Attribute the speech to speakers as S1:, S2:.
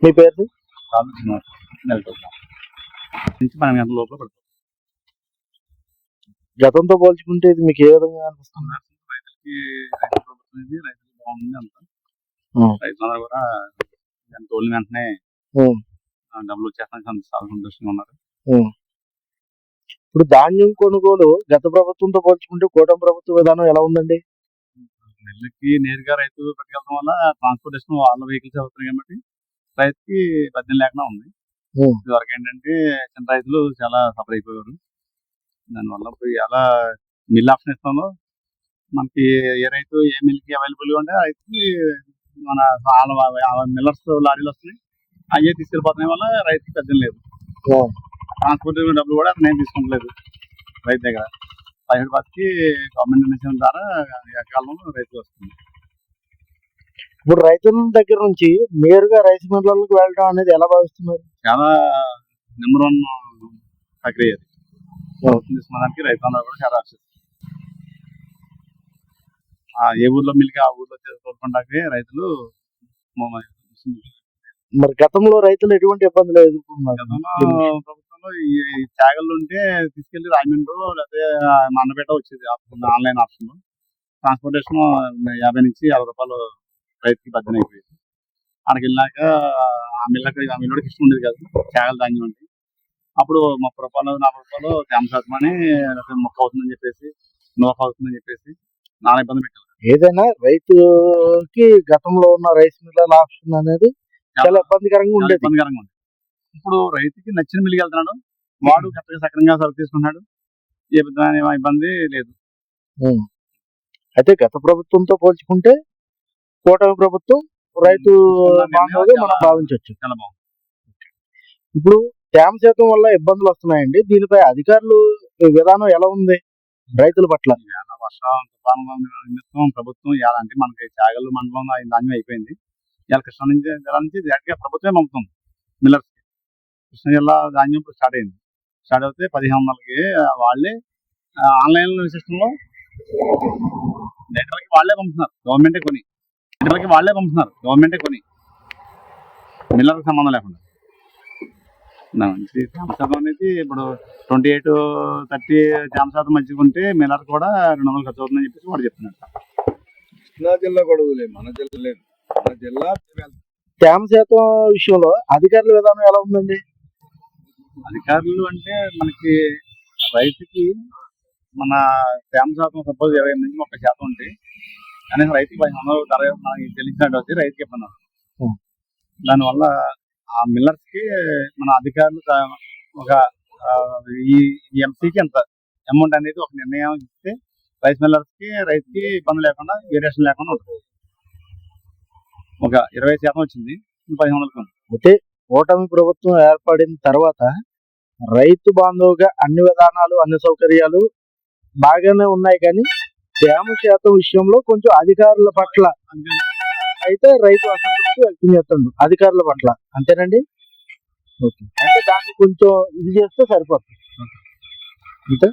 S1: మీ పేరు?
S2: నుంచి 12 గంటల లోపల పడుతుంది.
S1: గతంతో పోల్చుకుంటే ఇది మీకు ఏ విధంగా అనిపిస్తుంది?
S2: రైతులకి ప్రభుత్వం ఇది రైతులకు బాగుంది అంతా. రైతులందరూ కూడా తోలిన వెంటనే డబ్బులు వచ్చేస్తానికి చాలా సంతోషంగా ఉన్నారు.
S1: ఇప్పుడు ధాన్యం కొనుగోలు గత ప్రభుత్వంతో పోల్చుకుంటే కూటమి ప్రభుత్వ విధానం ఎలా ఉందండి?
S2: నెలకి నేరుగా రైతు పట్టుకెళ్ళడం వల్ల ట్రాన్స్పోర్టేషన్ వాళ్ళ వెహికల్స్ అవుతున్నాయి కాబట్టి రైతుకి బద్దెం లేకుండా ఉంది. ఇదివరకు ఏంటంటే చిన్న రైతులు చాలా సఫర్ అయిపోయారు. దానివల్ల ఇప్పుడు ఎలా మిల్ ఆప్షన్ ఇస్తామో మనకి ఏ రైతు ఏ మిల్కి అవైలబుల్గా ఉంటే రైతుకి మన మిల్లర్స్ లారీలు వస్తున్నాయి, అయ్యే తీసుకెళ్ళిపోతున్నాయి వల్ల రైతుకి పెద్దం లేదు. ట్రాన్స్పోర్టేషన్ డబ్బులు కూడా నేను తీసుకుంటలేదు రైతు దగ్గర. 17 బతికి గవర్నమెంట్ నిర్ణయించడం ద్వారా ఏకాలంలో రైతులు వస్తుంది.
S1: ఇప్పుడు రైతుల దగ్గర నుంచి నేరుగా రైస్ మిల్లర్లకు వెళ్ళడం అనేది ఎలా భావిస్తున్నారు?
S2: చాలా నెంబర్ 1 ప్రక్రియ అది. ప్రభుత్వం తీసుకోవడానికి రైతులందరూ కూడా చాలా ఆశిస్తారు. ఏ ఊర్లో మిల్కి ఆ ఊర్లో తోలుకుంటాకే రైతులు.
S1: మరి గతంలో రైతులు ఎటువంటి ఇబ్బందులు ఎదుర్కొన్నారు?
S2: ప్రభుత్వంలో ఈ త్యాగలు ఉంటే తీసుకెళ్లి రాయమండ్రి లేకపోతే మండపేట వచ్చేది ఆన్లైన్ ఆప్షన్. ట్రాన్స్పోర్టేషన్ 50 నుంచి 60 రూపాయలు రైతుకి బద్దెన అయిపోయింది. అక్కడికి వెళ్ళినాక ఆ మిల్లుడికి ఇష్టం ఉండేది కాదు త్యాగలు ధాన్యం అంటే. అప్పుడు 30 రూపాయలు 40 రూపాయలు తేమ శాతం అని లేకపోతే మొక్క అవుతుందని చెప్పేసి నూక అవుతుందని చెప్పేసి నానా ఇబ్బంది పెట్టారు.
S1: ఏదైనా రైతుకి గతంలో ఉన్న రైస్ మిల్లర్ ఆప్షన్ అనేది చాలా ఇబ్బందికరంగా ఉండేది.
S2: ఇప్పుడు రైతుకి నచ్చిన మిల్లికి వెళ్తున్నాడు, వాడు కరెక్ట్గా సక్రంగా సరుకు తీసుకుంటున్నాడు, ఏ ఇబ్బంది లేదు.
S1: అయితే గత ప్రభుత్వంతో పోల్చుకుంటే కూటమి ప్రభుత్వం రైతు బాంధవుగా మనం భావించవచ్చు.
S2: చాలా బాగుంది.
S1: ఇప్పుడు తేమ శాతం వల్ల ఇబ్బందులు వస్తున్నాయండి, దీనిపై అధికారులు విధానం ఎలా ఉంది రైతుల పట్ల?
S2: తుఫాను ప్రభుత్వం అంటే మనకి చాగల్లు మండలం ధాన్యం అయిపోయింది. ఇలా కృష్ణా జిల్లా నుంచి డైరెక్ట్ గా ప్రభుత్వమే పంపుతుంది మిల్లర్స్ కి. కృష్ణా జిల్లా ధాన్యం ఇప్పుడు స్టార్ట్ అయింది. స్టార్ట్ అవుతే 1500కి వాళ్ళే ఆన్లైన్ సిస్టమ్ లో డైరెక్టర్కి వాళ్ళే పంపుతున్నారు. గవర్నమెంటే కొని మిల్లర్కి సంబంధం లేకుండా. తేమ శాతం అనేది ఇప్పుడు 28-30 తేమ శాతం మధ్య ఉంటే మిల్లర్ కూడా 200 ఖర్చు అవుతుందని చెప్పేసి వాడు చెప్తున్నాడు.
S3: కృష్ణా జిల్లా కూడా మన జిల్లా లేదు, మన జిల్లా.
S1: తేమ శాతం విషయంలో అధికారుల విధానం ఎలా ఉందండి?
S2: అధికారులు అంటే మనకి రైతుకి మన తేమ శాతం సపోజ్ 20 నుంచి 30% ఉంటే కనీసం రైతుకి 1500 ధర మనకి చెల్లించినట్టు వచ్చి రైతుకి ఇబ్బంది అవుతుంది. దానివల్ల ఆ మిల్లర్స్ కి మన అధికారులు ఒక ఈ ఎంసీకి ఎంత అమౌంట్ అనేది ఒక నిర్ణయం ఇస్తే రైస్ మిల్లర్స్ కి రైతుకి ఇబ్బంది లేకుండా వేరియేషన్ లేకుండా ఉంటుంది. ఒక 20% వచ్చింది, 1500.
S1: అయితే కూటమి ప్రభుత్వం ఏర్పడిన తర్వాత రైతు బాంధవుగా అన్ని విధానాలు అన్ని సౌకర్యాలు బాగానే ఉన్నాయి, కానీ తేమ శాతం విషయంలో కొంచెం అధికారుల పట్ల అయితే రైతు అసంతృప్తి వ్యక్తం చేస్తుండు అధికారుల పట్ల, అంతేనండి? ఓకే, అంటే దాన్ని కొంచెం ఇది చేస్తే సరిపోతుంది అంతే.